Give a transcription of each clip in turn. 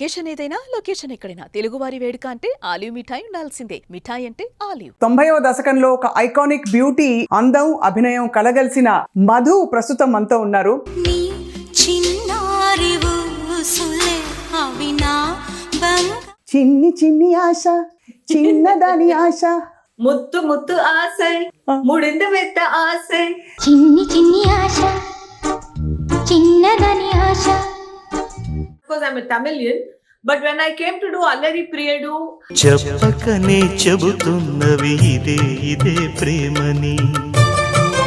Occasion ఏదైనా location ఎక్కడైనా తెలుగువారి వేడుక అంటే ఆలివ్ మిఠాయి ఉండాల్సిందే. మిఠాయి అంటే ఆలివ్. 90వ దశకంలో ఒక ఐకానిక్ బ్యూటీ, అందం, అభినయం కలగలిసిన మధు ప్రస్తుతం మనతో ఉన్నారు. చిన్ని చిన్ని ఆశ, చిన్నదాని ఆశ, ముత్తు ముత్తు ఆశై, ముడింద మెత్త ఆశై, చిన్ని చిన్ని ఆశ, చిన్నదాని ఆశ. Because I'm a Tamilian, but when I came to do Allari Priyadu, చెప్పకనే చెబుతున్నవి ఇదే ఇదే ప్రేమని.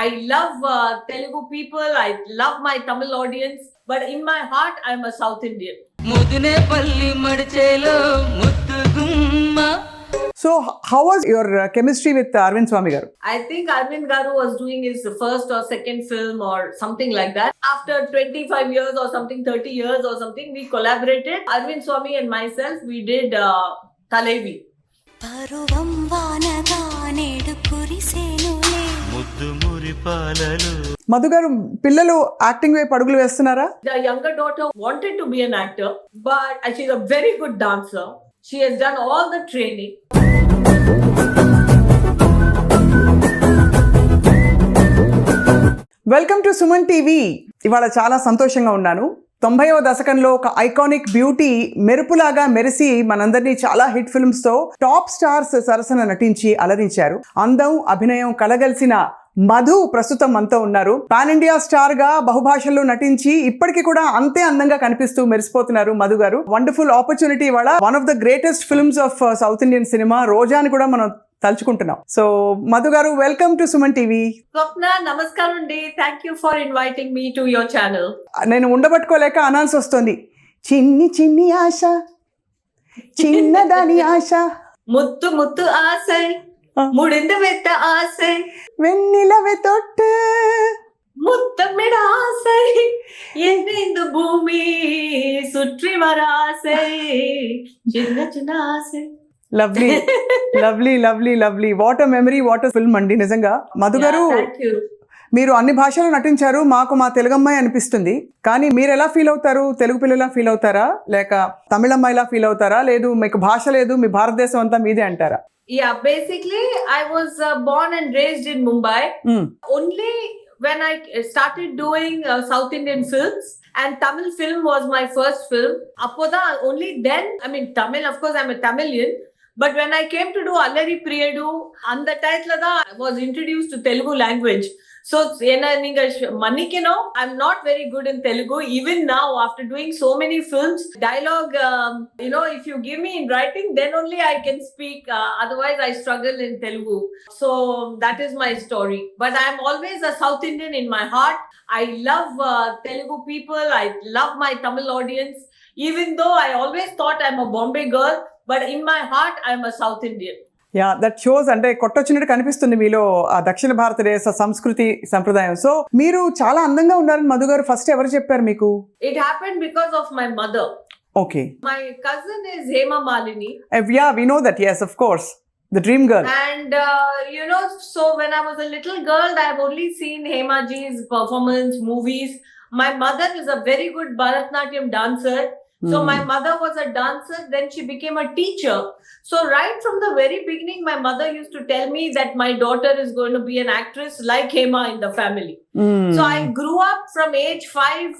I love Telugu people, I love my Tamil audience, but in my heart I'm a South Indian. ముదునే పల్లి మడిచేలో ముద్దుగుమ్మ. So how was your chemistry with Arvind Swamy garu? I think Arvind Garu was doing his first or second film or something like that. After 25 years or something, 30 years or something, we collaborated. Arvind Swamy and myself, we did Talevi. పరువం వానగా నేడు కురిసేనులే. ముద్దు మురిపాలలో మధు గారు, పిల్లలు acting వైపు అడుగులు వేస్తున్నారా? The younger daughter wanted to be an actor, but she's a very good dancer. She has done all the training. Welcome to Suman TV. ఇవాళ చాలా సంతోషంగా ఉన్నాను. 90వ దశకంలో ఒక ఐకానిక్ బ్యూటీ మెరుపులాగా మెరిసి మనందరినీ చాలా హిట్ ఫిల్మ్స్ తో టాప్ స్టార్స్ సరసన నటించి అలరించారు. అందం, అభినయం కలగలిసిన మధు ప్రస్తుతం మనతో ఉన్నారు. పాన్ ఇండియా స్టార్ గా బహుభాషల్లో నటించి ఇప్పటికీ కూడా అంతే అందంగా కనిపిస్తూ మెరిసిపోతున్నారు మధు గారు. Wonderful opportunity. ఇవాళ one of the greatest films of south Indian cinema రోజాని కూడా మనం తలుచుకుంటున్నాం. So Madhu garu, welcome to Suman TV. Swapna, namaskaram day. Thank you for inviting me to your channel. నేను ఉండబట్టుకోలేక అనాల్సి వస్తుంది. చిన్ని చిన్ని ఆశ, చిన్నదాని ఆశ, ముత్తు ముత్తు ఆశై, ముడింద మెత్త ఆశై, వెన్నెలవే తొట్టు, முத்தமிட ஆசை, இந்த பூமி சுற்றி வர ஆசை, சின்ன சின்ன ஆசை. Lovely lovely lovely lovely. What a memory, what a film అండి నిజంగా. మధు గారు, Thank you. మీరు అన్ని భాషలు నటించారు. మాకు మా తెలుగు అమ్మాయి అనిపిస్తుంది. కానీ మీరు ఎలా ఫీల్ అవుతారు? తెలుగు పిల్లలా ఫీల్ అవుతారా, లేక తమిళ అమ్మాయిలా ఫీల్ అవుతారా, లేదు మీకు భాష లేదు, మీ భారతదేశం అంతా మీదే అంటారా? Yeah, basically I was born and raised in Mumbai. Only when I started doing South Indian films, and Tamil film was my first film. Appoda only then, I mean Tamil, of course I'm a Tamilian, but when I came to do Allari Priyadu, and the title da I was introduced to Telugu language. So Manikino, I'm not very good in Telugu. Even now, after doing so many films, dialogue, if you give me in writing, then only I can speak. Otherwise, I struggle in Telugu. So that is my story. But I'm always a South Indian in my heart. I love Telugu people. I love my Tamil audience. Even though I always thought I'm a Bombay girl, but in my heart, I'm a South Indian. Yeah, that shows. అంటే కొట్టొచ్చినట్టు కనిపిస్తుంది మీలో ఆ దక్షిణ భారతదేశ సంస్కృతి సంప్రదాయం. So మీరు చాలా అందంగా ఉన్నారని మధు గారు ఫస్ట్ ఎవరు చెప్పారు మీకు? It happened because of my mother. Okay. My cousin is Hema Malini. Yeah, we know that. yes, of course, the dream girl. And so when I was a little girl, I've only seen Hema ji's performance, movies. My mother is a very good Bharatnatyam dancer. So my mother was a dancer, then she became a teacher. So right from the very beginning, my mother used to tell me that my daughter is going to be an actress like Hema in the family. So I grew up from age 5,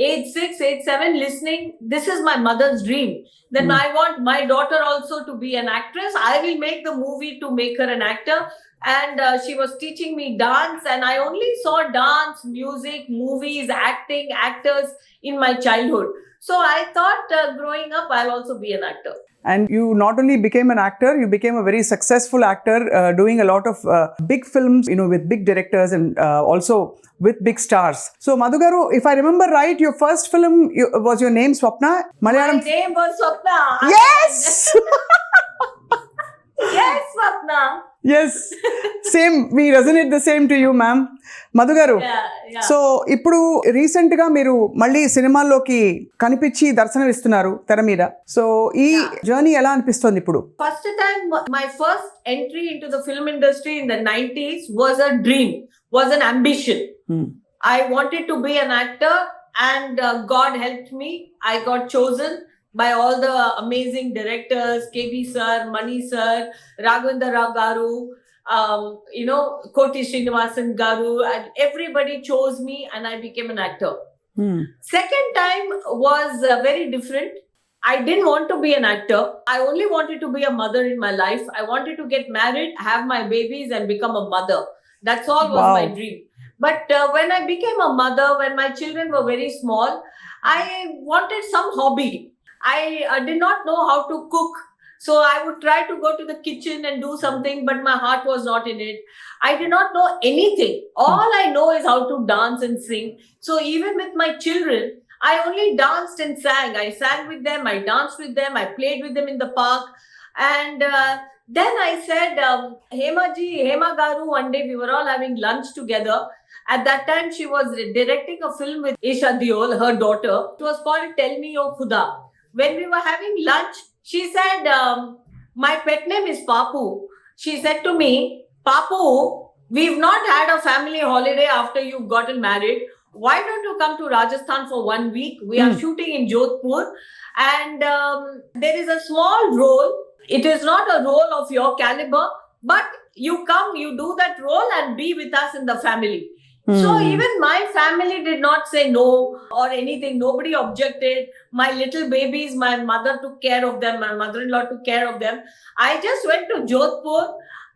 age 6, age 7 listening, this is my mother's dream. Then I want my daughter also to be an actress. I will make the movie to make her an actor. And she was teaching me dance, and I only saw dance, music, movies, acting, actors in my childhood. So I thought growing up, I'll also be an actor. And you not only became an actor, you became a very successful actor, doing a lot of big films, with big directors and also with big stars. So Madhu garu, if I remember right, your first film was your name Swapna, Malayalam. My name was Swapna. Yes. Yes, Swapna. Yes, same. We resonate the same to you, ma'am. Madhu గారు, so ఇప్పుడు recent గా మీరు మళ్ళీ సినిమాల్లోకి కనిపించి దర్శనమిస్తున్నారు తెర మీద. So ఈ జర్నీ ఎలా అనిపిస్తుంది ఇప్పుడు? First time my first entry into the film industry in the 90s was a dream, was an ambition. I wanted to be an actor, and God helped me. I got chosen. by all the amazing directors, KB sir, Mani sir, Raghavendra Rao garu, Koti Srinivasan garu, and everybody chose me and I became an actor. Second time was very different. I didn't want to be an actor. I only wanted to be a mother in my life. I wanted to get married, have my babies, and become a mother. That's all was Wow. my dream. But when I became a mother, when my children were very small, I wanted some hobby. I did not know how to cook. So I would try to go to the kitchen and do something, but my heart was not in it. I did not know anything. All I know is how to dance and sing. So even with my children, I only danced and sang. I sang with them, I danced with them, I played with them in the park. And then I said, Hema Garu, one day we were all having lunch together. At that time, she was directing a film with Isha Deol, her daughter. It was called Tell Me Your Khuda. When we were having lunch, she said, my pet name is Papu. She said to me, Papu, we've not had a family holiday after you've gotten married. Why don't you come to Rajasthan for 1 week? We are shooting in Jodhpur and there is a small role. It is not a role of your caliber, but you come, you do that role and be with us in the family. So even my family did not say no or anything. Nobody objected. My little babies, my mother took care of them. My mother-in-law took care of them. I just went to Jodhpur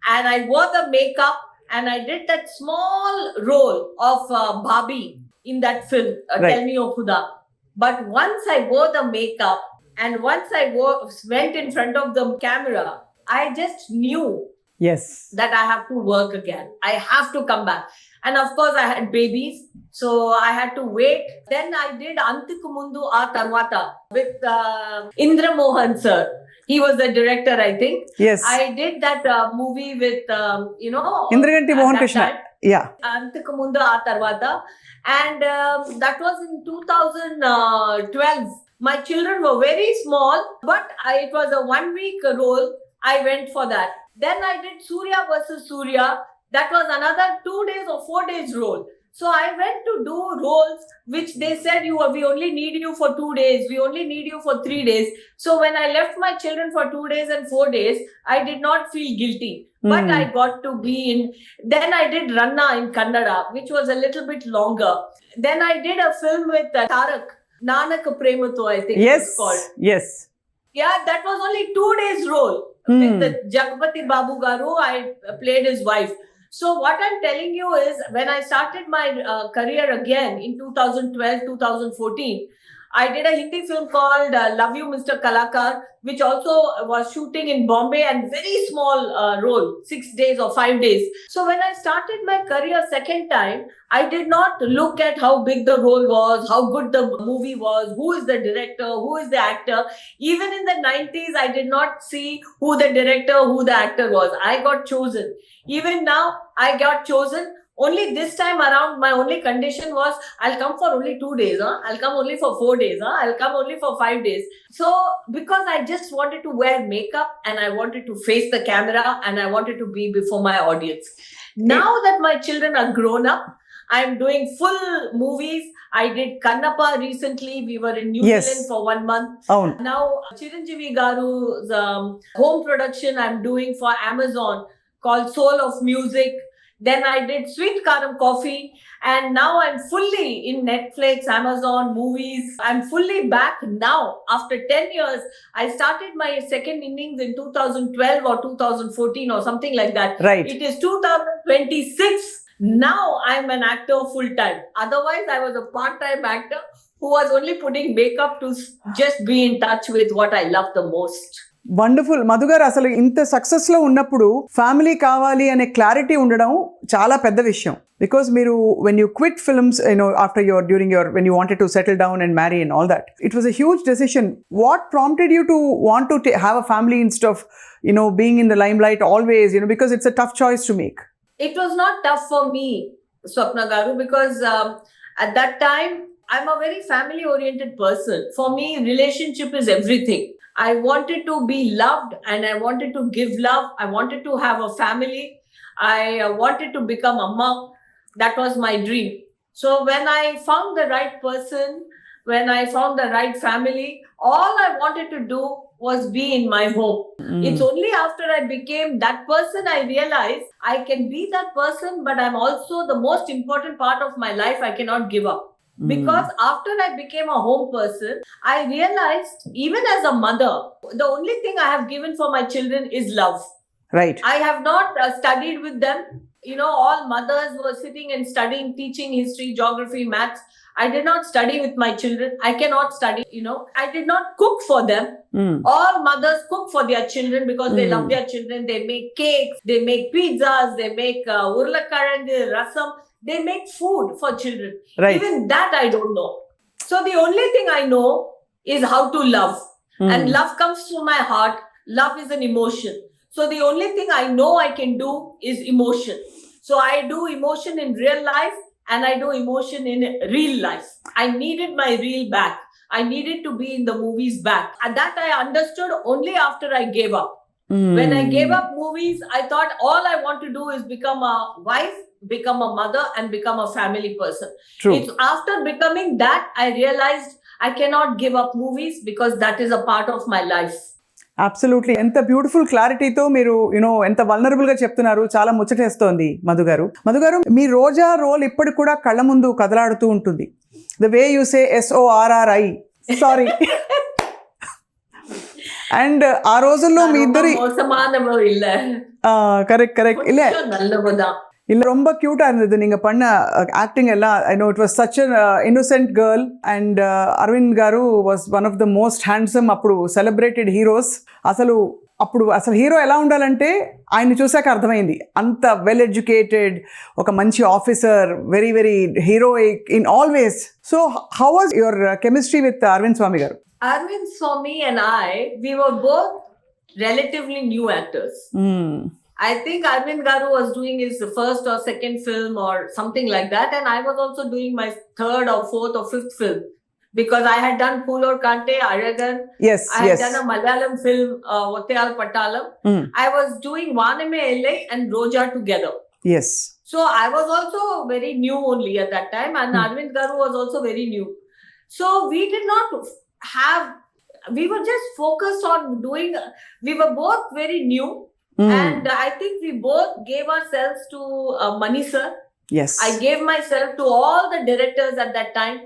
and I wore the makeup and I did that small role of Bhabhi in that film, Right. Tell Me Your Khuda. But once I wore the makeup and once I went in front of the camera, I just knew Yes. that I have to work again. I have to come back. And of course, I had babies. So I had to wait. Then I did Antikku Mundu Aa Tarvata with Indra Mohan sir. He was the director, I think. Yes. I did that movie with, Indraganti at Mohan that Krishna. time, Yeah. Antikku Mundu Aa Tarvata. And that was in 2012. My children were very small, but it was a 1 week role. I went for that. Then I did Surya versus Surya. That was another 2 days or 4 days role. So I went to do roles which they said we only need you for 2 days. We only need you for 3 days. So when I left my children for 2 days and 4 days, I did not feel guilty. But I got to be in. Then I did Ranna in Kannada, which was a little bit longer. Then I did a film with Tarak, Nanak Premato, I think Yes. it's called. Yes. Yeah, that was only 2 days role. With the Jagpati Babu Garu, I played his wife. So what I'm telling you is, when I started my career again in 2012, 2014, I did a Hindi film called Love You, Mr. Kalakar, which also was shooting in Bombay and very small role, 6 days or 5 days. So when I started my career second time, I did not look at how big the role was, how good the movie was, who is the director, who is the actor. Even in the 90s, I did not see who the director, who the actor was. I got chosen. Even now, I got chosen. Only this time around, my only condition was, I'll come for only 2 days. I'll come only for 4 days. I'll come only for 5 days. So, because I just wanted to wear makeup and I wanted to face the camera and I wanted to be before my audience. Now that my children are grown up, I'm doing full movies. I did Kannappa recently. We were in New Yes. Zealand for 1 month. Oh. Now, Chiranjeevi Garu's home production I'm doing for Amazon called Soul of Music. Then I did Sweet Karam Coffee. And now I'm fully in Netflix, Amazon, movies. I'm fully back now. After 10 years, I started my second innings in 2012 or 2014 or something like that. Right. It is 2026. Now I'm an actor full time. Otherwise, I was a part-time actor who was only putting makeup to just be in touch with what I love the most. Wonderful. Madhu గారు, అసలు ఇంత success లో ఉన్నప్పుడు family కావాలి అనే clarity ఉండడం చాలా పెద్ద విషయం. బికాస్ మీరు when you quit films, after when you wanted to settle down and marry and all that, it was a huge decision. What prompted you to want to have a family instead of being in the limelight always, because it's a tough choice to make? It was not tough for me, Swapna Garu, because at that time I'm a very family oriented person. For me, relationship is everything. I wanted to be loved and I wanted to give love. I wanted to have a family. I wanted to become Amma. That was my dream. So when I found the right person, when I found the right family, all I wanted to do was be in my home. It's only after I became that person I realized I can be that person, but I'm also the most important part of my life I cannot give up. Because after I became a home person, I realized even as a mother, the only thing I have given for my children is love. Right. I have not studied with them. You know, all mothers were sitting and studying, teaching history, geography, maths. I did not study with my children. I cannot study, you know. I did not cook for them. All mothers cook for their children because they love their children. They make cakes, they make pizzas, they make urlakarangu, rasam. They make food for children. Right. Even that I don't know. So the only thing I know is how to love. And love comes from my heart. Love is an emotion. So the only thing I know I can do is emotion. So I do emotion in real life and I do emotion in real life. I needed my reel back. I needed to be in the movies back. And that I understood only after I gave up. When I gave up movies, I thought all I want to do is become a wife, become a mother, and become a family person. True. It's after becoming that, I realized I cannot give up movies because that is a part of my life. Absolutely. ఎంత beautiful క్లారిటీతో మీరు you know ఎంత vulnerable గా చెప్తున్నారు. చాలా ముచ్చటేస్తోంది మధు గారు. మధు గారు, మీ రోజా role ఇప్పటికి కూడా కళ్ళ ముందు కదలాడుతూ ఉంటుంది. The way you say SORRI, sorry. And ఆ రోజుల్లో మీ ఇద్దరి கரெக்ட் இல்ல இல்ல ரொம்ப கியூட்டா இருந்தது நீங்க பண்ண ஆக்டிங் எல்லாம். I know it was such an innocent girl and Arvind garu was one of the most handsome అప్పుడు సెలబ్రేటెడ్ హీరోస్. అప్పుడు అసలు హీరో ఎలా ఉండాలంటే ఆయన్ని చూసాక అర్థమైంది. అంత వెల్ ఎడ్యుకేటెడ్, ఒక మంచి officer, very very heroic in all ways. So how was your chemistry with Arvind Swamy garu? Arvind Swamy and I, we were both relatively new actors. I think Arvind Garu was doing his first or second film or something like that, and I was also doing my third or fourth or fifth film because I had done Phool Aur Kante, Aragan. Yes, I had done a Malayalam film, Ottayal Pattalam. I was doing Vaname LA and Roja together. Yes. So I was also very new only at that time, and Arvind Garu was also very new. So we did not we were just focused on doing, we were both very new. And I think we both gave ourselves to Mani sir. Yes. I gave myself to all the directors at that time,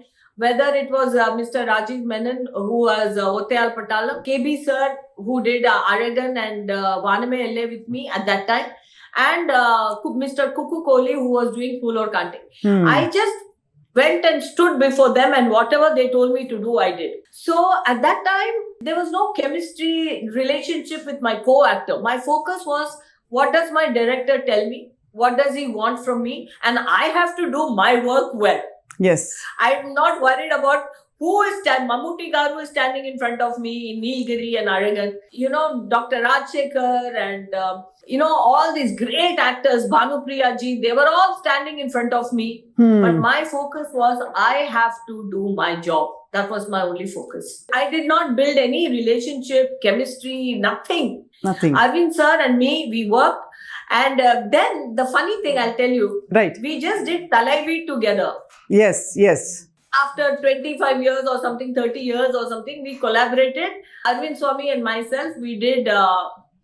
whether it was Mr. Rajiv Menon, who was Ottayal Pattalam, KB sir, who did Aragan and Vaname LA with me at that time, and Mr. Kuku Kohli, who was doing Phool Aur Kante. I just went and stood before them, and whatever they told me to do, I did. So at that time, there was no chemistry relationship with my co-actor. My focus was, what does my director tell me? What does he want from me? And I have to do my work well. Yes. I'm not worried about who is standing. Mammootty Garu is standing in front of me in Nilgiri and Aragan. You know, Dr. Rajshekhar and, you know, all these great actors, Bhanupriya ji, they were all standing in front of me. But my focus was, I have to do my job. That was my only focus. I did not build any relationship, chemistry, nothing. Arvind sir and me, we worked. And then the funny thing I'll tell you, right, we just did Talaivi together. Yes, yes. After 25 years or something, 30 years or something, we collaborated. Arvind Swamy and myself, we did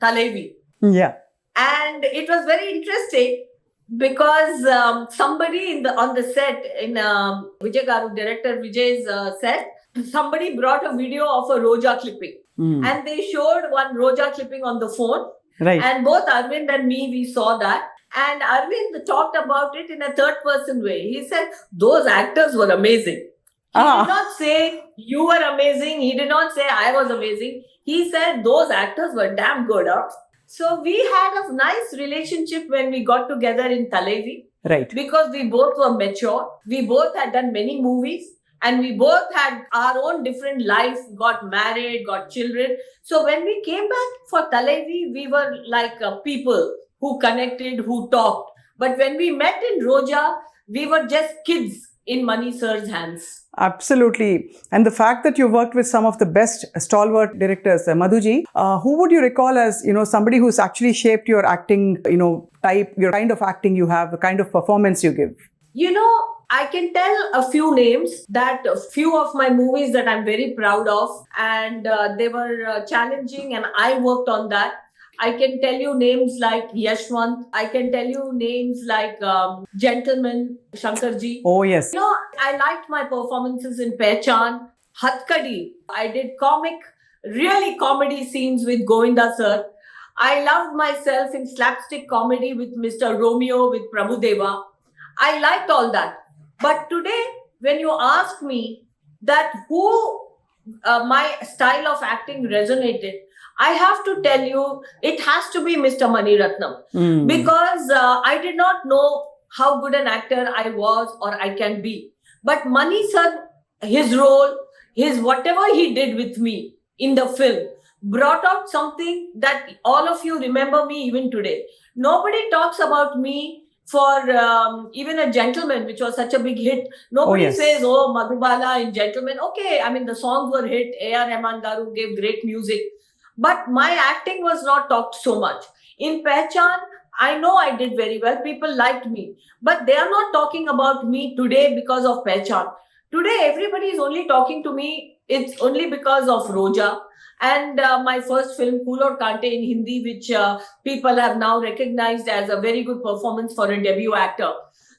Talaivi. Yeah. And it was very interesting because somebody on the set, in Vijay Garu, director Vijay's set, somebody brought a video of a Roja clipping. And they showed one Roja clipping on the phone. Right. And both Arvind and me, we saw that. And Arvind talked about it in a third person way. He said, those actors were amazing. He did not say, you were amazing. He did not say, I was amazing. He said, those actors were damn good. Huh? So we had a nice relationship when we got together in Talaivi. Right. Because we both were mature. We both had done many movies. And we both had our own different life, got married, got children. So when we came back for Talaivi, we were like people who connected, who talked. But when we met in Roja, we were just kids in Mani sir's hands. Absolutely. And the fact that you worked with some of the best stalwart directors, Madhuji, who would you recall as, you know, somebody who's actually shaped your acting, you know, type, your kind of acting you have, the kind of performance you give? You know, I can tell a few names that a few of my movies that I'm very proud of, and they were challenging, and I worked on that. I can tell you names like Yashwant. I can tell you names like Gentleman, Shankarji. Oh yes. You know, I liked my performances in Pehchan, Hatkadi. I did really comedy scenes with Govinda sir. I loved myself in slapstick comedy with Mr. Romeo with Prabhudeva. I liked all that. But today, when you ask me that who my style of acting resonated, I have to tell you it has to be Mr. Mani Ratnam. Because I did not know how good an actor I was or I can be. But Mani sir, his role, his whatever he did with me in the film, brought out something that all of you remember me even today. Nobody talks about me for even a Gentleman, which was such a big hit. Nobody yes. says, oh, Madhubala in Gentleman. Okay, I mean, the songs were hit. A.R. Rahman Garu gave great music. But my acting was not talked so much. In Pehchan, I know I did very well. People liked me. But they are not talking about me today because of Pehchan. Today, everybody is only talking to me. It's only because of Roja. And my first film, Phool Aur Kaante in Hindi, which people have now recognized as a very good performance for a debut actor.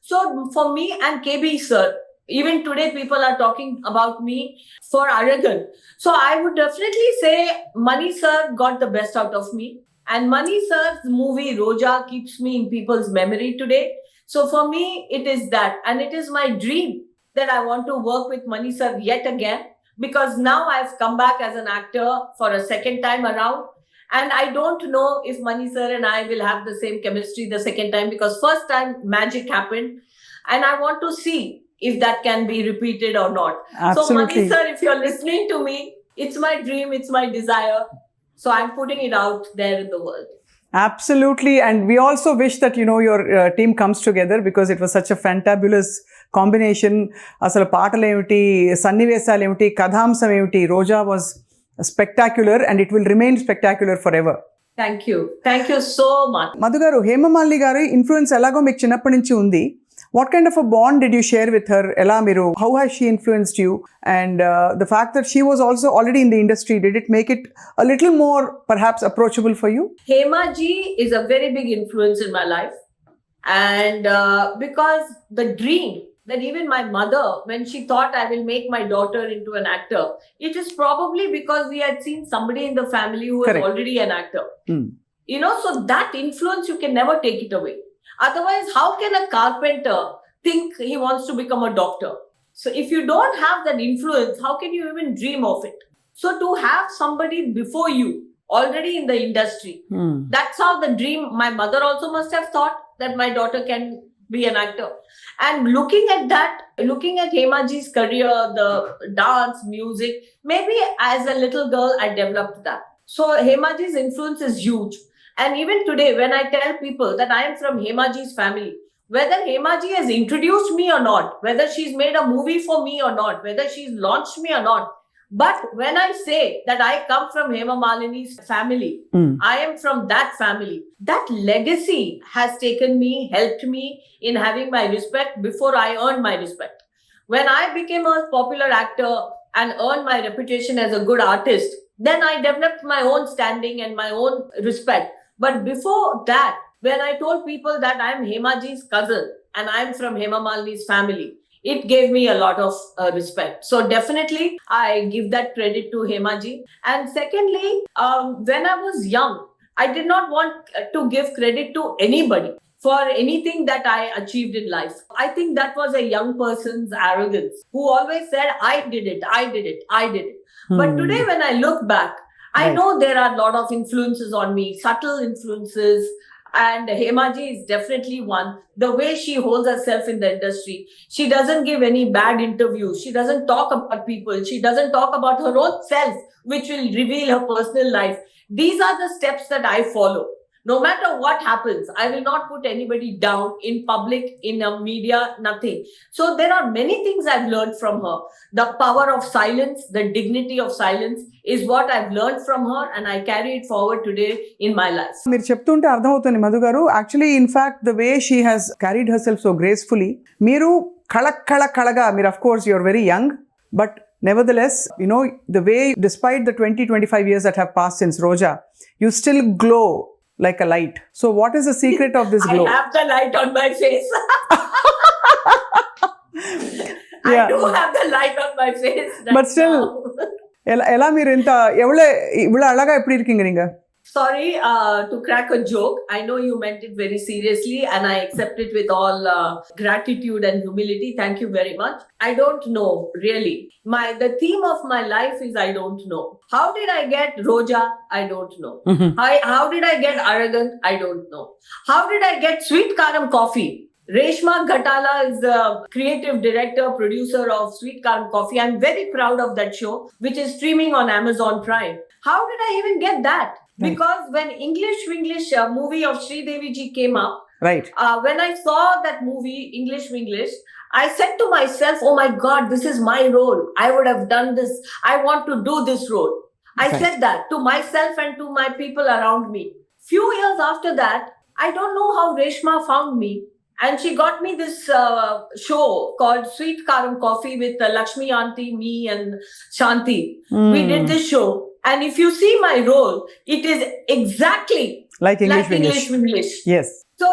So for me and KB sir, even today people are talking about me for Aragon. So I would definitely say Mani sir got the best out of me. And Mani sir's movie Roja keeps me in people's memory today. So for me, it is that. And it is my dream that I want to work with Mani sir yet again. Because now I've come back as an actor for a second time around. And I don't know if Mani sir and I will have the same chemistry the second time, because first time magic happened. And I want to see if that can be repeated or not. Absolutely. So Mani sir, if you're listening to me, it's my dream, it's my desire. So I'm putting it out there in the world. Absolutely. And we also wish that, you know, your team comes together, because it was such a fantabulous combination. అసలు పాటలు ఏమిటి, సన్నివేశాలు ఏమిటి, కథాంశం ఏమిటి. రోజా was spectacular and it will remain spectacular forever. Thank you. Thank you so much. Madhu గారు, హేమమాలిని గారి influence ఎలాగో మీకు చిన్నప్పటి నుంచి ఉంది. What kind of a bond did you share with her? ఎలా మీరు, how has she influenced you? And the fact that she was also already in the industry, did it make it a little more perhaps approachable for you? Hema ji is a very big influence in my life. And because the dream that even my mother, when she thought I will make my daughter into an actor, it is probably because we had seen somebody in the family who was Correct. already an actor. You know, so that influence, you can never take it away. Otherwise, how can a carpenter think he wants to become a doctor? So if you don't have that influence, how can you even dream of it? So to have somebody before you already in the industry, that's how the dream, my mother also must have thought that my daughter can be an actor. And looking at that, looking at Hema ji's career, the dance, music, maybe as a little girl, I developed that. So Hema ji's influence is huge. And even today, when I tell people that I am from Hema ji's family, whether Hema ji has introduced me or not, whether she's made a movie for me or not, whether she's launched me or not, but when I say that I come from Hema Malini's family, I am from that family. That legacy has taken me, helped me in having my respect before I earned my respect. When I became a popular actor and earned my reputation as a good artist, then I developed my own standing and my own respect. But before that, when I told people that I am Hema ji's cousin and I am from Hema Malini's family, it gave me a lot of respect. So definitely, I give that credit to Hema ji. And secondly, when I was young, I did not want to give credit to anybody for anything that I achieved in life. I think that was a young person's arrogance, who always said, I did it, I did it, I did it. But today, when I look back, I know there are a lot of influences on me, subtle influences. And Hema ji is definitely one. The way she holds herself in the industry, she doesn't give any bad interviews. She doesn't talk about people. She doesn't talk about her own self, which will reveal her personal life. These are the steps that I follow. No matter what happens, I will not put anybody down in public, in a media, nothing. So there are many things I've learned from her. The power of silence, the dignity of silence is what I've learned from her, and I carry it forward today in my life. మీరు చెప్తుంటే అర్థమవుతుంది మధు గారు, actually in fact the way she has carried herself so gracefully, మీరు కళగా మీరు of course you're very young, but nevertheless, the way, despite the 20-25 years that have passed since Roja, you still glow like a light. So what is the secret of this glow? I have the light on my face. Yeah. I do have the light on my face right But still, now. ఎలా మీరు ఇంత ఇவ்வளவு అழகா எப்படி இருக்கீங்க நீங்க? Sorry to crack a joke. I know you meant it very seriously and I accept it with all gratitude and humility. Thank you very much. I don't know, really. The theme of my life is I don't know. How did I get Roja? I don't know. How did I get arrogant? I don't know. How did I get Sweet Karam Coffee? Reshma Ghatala is the creative director, producer of Sweet Karam Coffee. I'm very proud of that show, which is streaming on Amazon Prime. How did I even get that? Because when English movie of Sri Devi ji came up, Right. when I saw that movie, English, I said to myself, oh my God, this is my role. I would have done this. I want to do this role. I Right. said that to myself and to my people around me. Few years after that, I don't know how Reshma found me. And she got me this show called Sweet Karam Coffee with Lakshmi Aunty, me and Shanti. We did this show. And if you see my role, it is exactly Like English. English. Yes. So,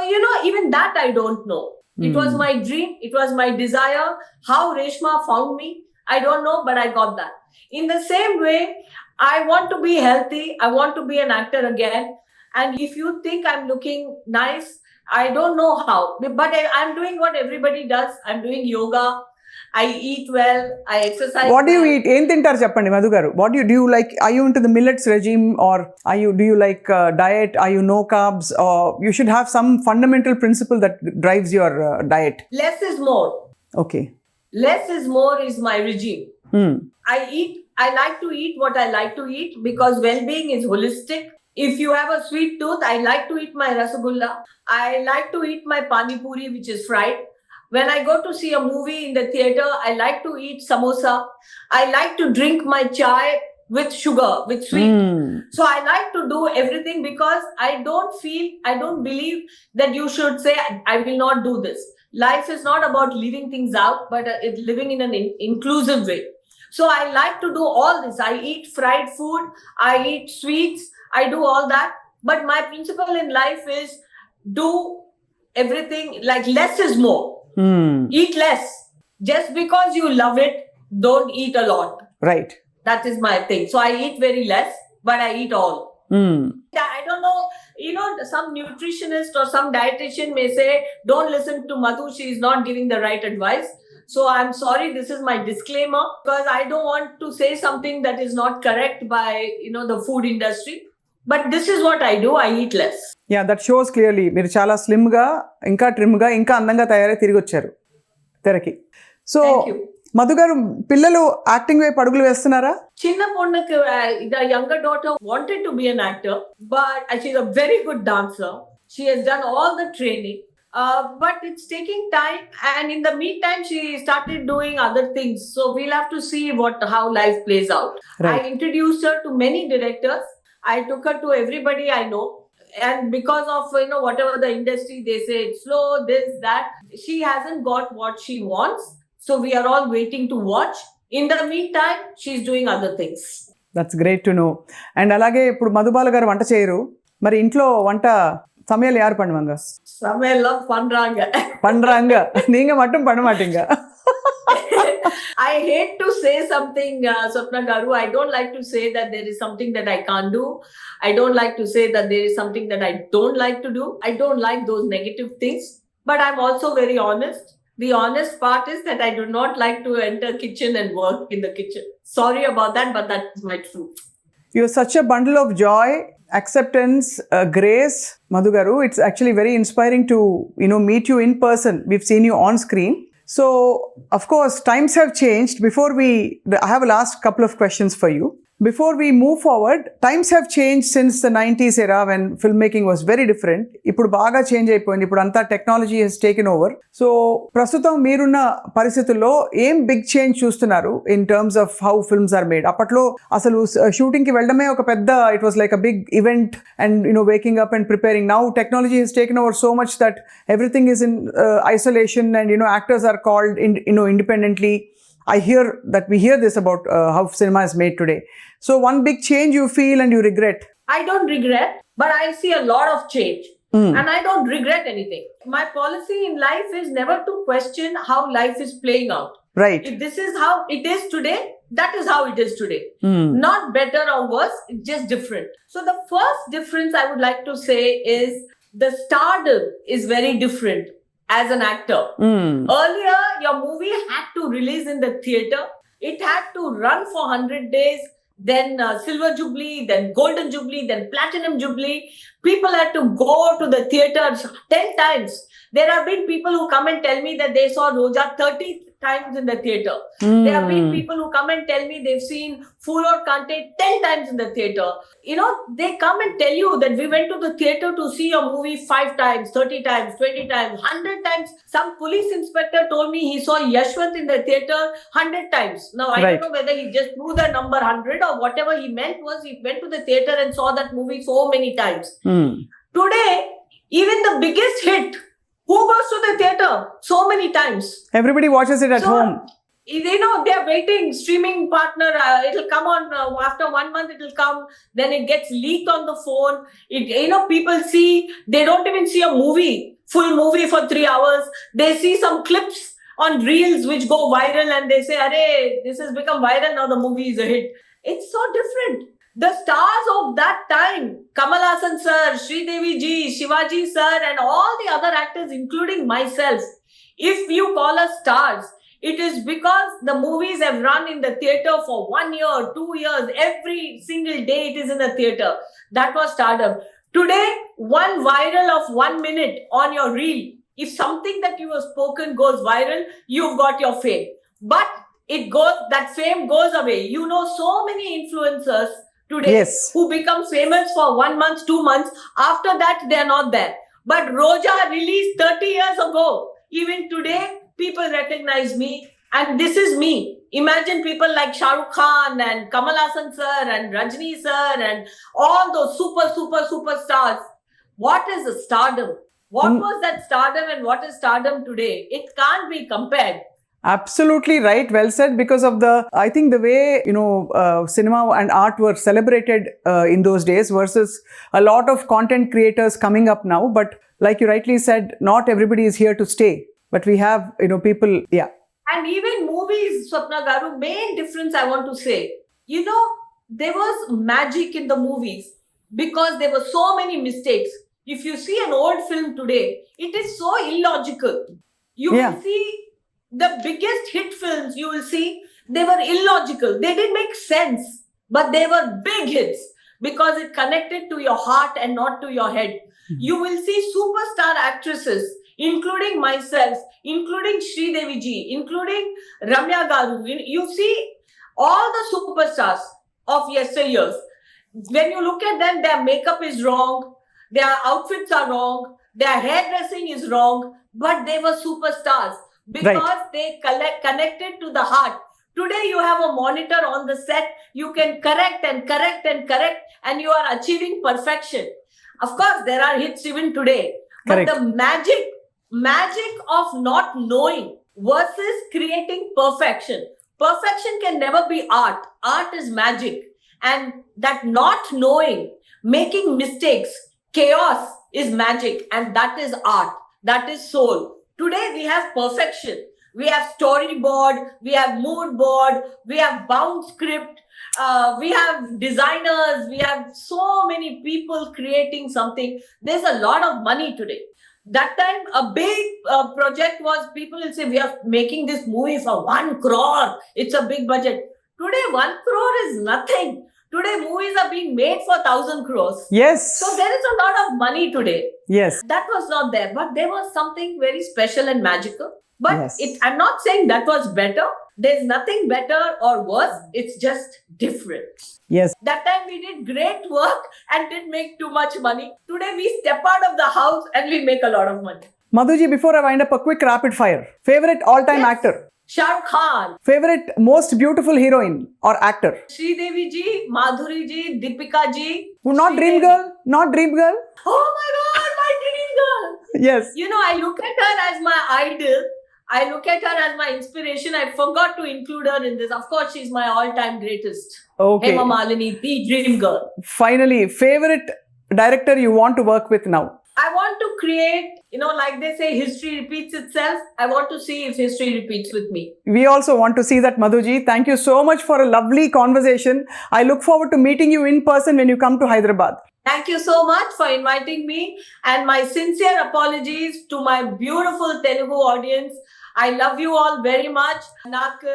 even that I don't know. It was my dream. It was my desire. How Reshma found me, I don't know, but I got that. In the same way, I want to be healthy. I want to be an actor again. And if you think I'm looking nice, I don't know how. But I'm doing what everybody does. I'm doing yoga. I eat well. I exercise. What do you well. eat? ఏం తింటారు చెప్పండి మధు గారు? What do you like? Are you into the millets regime or do you like diet? Are you no carbs? Or you should have some fundamental principle that drives your diet. Less is more. Okay. Less is more is my regime. I like to eat what I like to eat because well-being is holistic. If you have a sweet tooth, I like to eat my rasagulla. I like to eat my pani puri, which is fried. When I go to see a movie in the theater, I like to eat samosa. I like to drink my chai with sugar, with sweet. So I like to do everything because I don't believe that you should say, I will not do this. Life is not about leaving things out, but it's living in an inclusive way. So I like to do all this. I eat fried food. I eat sweets. I do all that. But my principle in life is do everything like less is more. Eat less. Just because you love it, don't eat a lot. Right. That is my thing. So I eat very less, but I eat all. I don't know, some nutritionist or some dietitian may say, don't listen to Madhu, she is not giving the right advice. So I'm sorry, this is my disclaimer because I don't want to say something that is not correct by, the food industry. But this is what I do, I eat less. Yeah, that shows clearly. మీరు చాలా slim గా, ఇంకా trim గా, ఇంకా అందంగా తయారై తిరిగి వచ్చారు తెరకి. So Thank you. Madhu garu, పిల్లలు యాక్టింగ్ వైపు అడుగులు వేస్తున్నారా? చిన్న పొన్నుకు the younger daughter wanted to be an actor, but she's a very good dancer. She has done all the training. But it's taking time, and in the meantime, she started doing other things. So we'll have to see how life plays out. Right. I introduced her to many directors. I took her to everybody I know. And because of, whatever the industry, they say it's slow, this, that. She hasn't got what she wants. So we are all waiting to watch. In the meantime, she's doing other things. That's great to know. And అలాగే ఇప్పుడు మధుబాల గారు వంట చేయరు, మరి ఇంట్లో వంట சமையல் யார் பண்ணுவாங்க? சமையல்லாம் பண்றாங்க, நீங்க மட்டும் பண்ண மாட்டீங்க. I hate to say something, Swapna Garu. I don't like to say that there is something that I can't do. I don't like to say that there is something that I don't like to do. I don't like those negative things. But I'm also very honest. The honest part is that I do not like to enter kitchen and work in the kitchen. Sorry about that, but that's my truth. You're such a bundle of joy, acceptance, grace, Madhu Garu. It's actually very inspiring to, meet you in person. We've seen you on screen. So, of course, times have changed. I have a last couple of questions for you. Before we move forward, times have changed since the 90s era when filmmaking was very different. ఇప్పుడు బాగా change అయిపోయింది. ఇప్పుడు అంతా technology has taken over. So ప్రస్తుతం మీరున్న పరిస్థితుల్లో ఏం big change చూస్తున్నారు in terms of how films are made? అప్పట్లో అసలు షూటింగ్కి వెళ్ళడమే ఒక పెద్ద, it was like a big event and waking up and preparing. Now technology has taken over so much that everything is in isolation and actors are called independently. I hear that we hear this about how cinema is made today. So one big change you feel and you regret? I don't regret, but I see a lot of change. And I don't regret anything. My policy in life is never to question how life is playing out. Right. If this is how it is today, that is how it is today. Not better or worse, it's just different. So the first difference I would like to say is the stardom is very different as an actor. Earlier, your movie had to release in the theater. It had to run for 100 days. Then Silver Jubilee, then Golden Jubilee, then Platinum Jubilee. People had to go to the theaters 10 times. There have been people who come and tell me that they saw Roja 30 times in the theater. There have been people who come and tell me they've seen Fool or Kante 10 times in the theater. They come and tell you that we went to the theater to see your movie 5 times, 30 times, 20 times, 100 times. Some police inspector told me he saw Yashwant in the theater 100 times. Now, I don't know whether he just threw the number 100 or whatever he meant was he went to the theater and saw that movie so many times. Today, even the biggest hit, who goes to the theater so many times? Everybody watches it at home. They are waiting, streaming partner, it'll come on after 1 month, it'll come, then it gets leaked on the phone. People see, they don't even see a full movie for 3 hours. They see some clips on reels which go viral and they say, "Arey, this has become viral, now the movie is a hit." It's so different. The stars of that time, Kamal Haasan sir, Sridevi ji, Shivaji sir, and all the other actors, including myself, if you call us stars, it is because the movies have run in the theater for 1 year, 2 years, every single day it is in the theater. That was stardom. Today, one viral of 1 minute on your reel, if something that you have spoken goes viral, you've got your fame. But that fame goes away. So many influencers today who become famous for 1 month, 2 months. After that, they're not there. But Roja released 30 years ago. Even today, people recognize me. And this is me. Imagine people like Shah Rukh Khan and Kamal Haasan sir and Rajni sir and all those superstars. What is the stardom? What was that stardom and what is stardom today? It can't be compared. Absolutely right. Well said. Because of I think the way, cinema and art were celebrated in those days versus a lot of content creators coming up now. But like you rightly said, not everybody is here to stay. But we have, people, yeah. And even movies, Swapna Garu, main difference I want to say, there was magic in the movies because there were so many mistakes. If you see an old film today, it is so illogical. You will see the biggest hit films, you will see, they were illogical. They didn't make sense, but they were big hits because it connected to your heart and not to your head. You will see superstar actresses, including myself, including Sridevi ji, including Ramya Garu. You see all the superstars of yesteryears. When you look at them, their makeup is wrong, their outfits are wrong, their hairdressing is wrong, but they were superstars. Because they connected to the heart. Today you have a monitor on the set. You can correct and you are achieving perfection. Of course, there are hits even today. But the magic of not knowing versus creating perfection. Perfection can never be art. Art is magic. And that not knowing, making mistakes, chaos is magic. And that is art. That is soul. Today we have perfection. We have storyboard, we have mood board, we have bound script, we have designers, we have so many people creating something. There's a lot of money today. That time, a big project was, people will say, we are making this movie for 1 crore. It's a big budget. Today, 1 crore is nothing. Today, movies are being made for 1,000 crores. Yes. So there is a lot of money today. Yes. That was not there. But there was something very special and magical. But Yes. I'm not saying that was better. There's nothing better or worse. It's just different. Yes. That time we did great work and didn't make too much money. Today we step out of the house and we make a lot of money. Madhuji, before I wind up, a quick rapid fire. Favorite all-time Yes. actor? Shah Rukh Khan, Favorite most beautiful heroine or actor? Sridevi ji, Madhuri ji, Deepika ji. Not Dream Sridevi. Girl? Not Dream Girl? Oh my God, my dream girl. Yes. You know, I look at her as my idol. I look at her as my inspiration. I forgot to include her in this. Of course, she's my all-time greatest. Okay. Hema Malini, the dream girl. Finally, favorite director you want to work with now? I want to create, like they say, history repeats itself. I want to see if history repeats with me. We also want to see that, Madhuji. Thank you so much for a lovely conversation. I look forward to meeting you in person when you come to Hyderabad. Thank you so much for inviting me, and my sincere apologies to my beautiful Telugu audience. I love you all very much. నాకు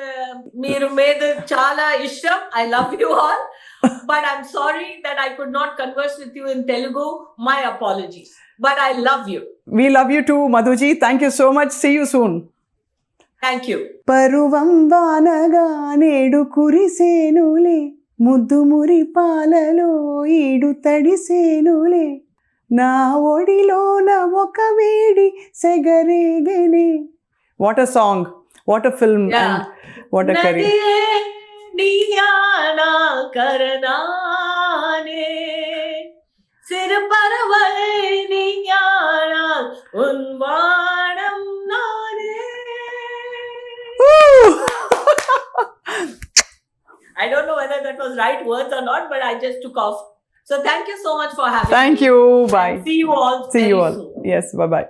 మీరు మీద చాలా ఇష్టం. I love you all. But I'm sorry that I could not converse with you in Telugu. My apologies. But I love you. We love you too, Madhuji. Thank you so much. See you soon. Thank you. పరువం వానగా నేడు కురిసేనులే ముద్దు మురి పాలలో ఈడు తడిసేనులే నా ఒడిలోన ఒక వేడి సెగరేగనే. What a song, what a film, Yeah. and what a career. नदिये Niyana करनाने सिर पर नियाना उन्वाणम नाने. I don't know whether that was right words or not, but I just took off. So thank you so much for having me. Thank you. Bye. See you all. See you very all. soon. Yes, bye bye.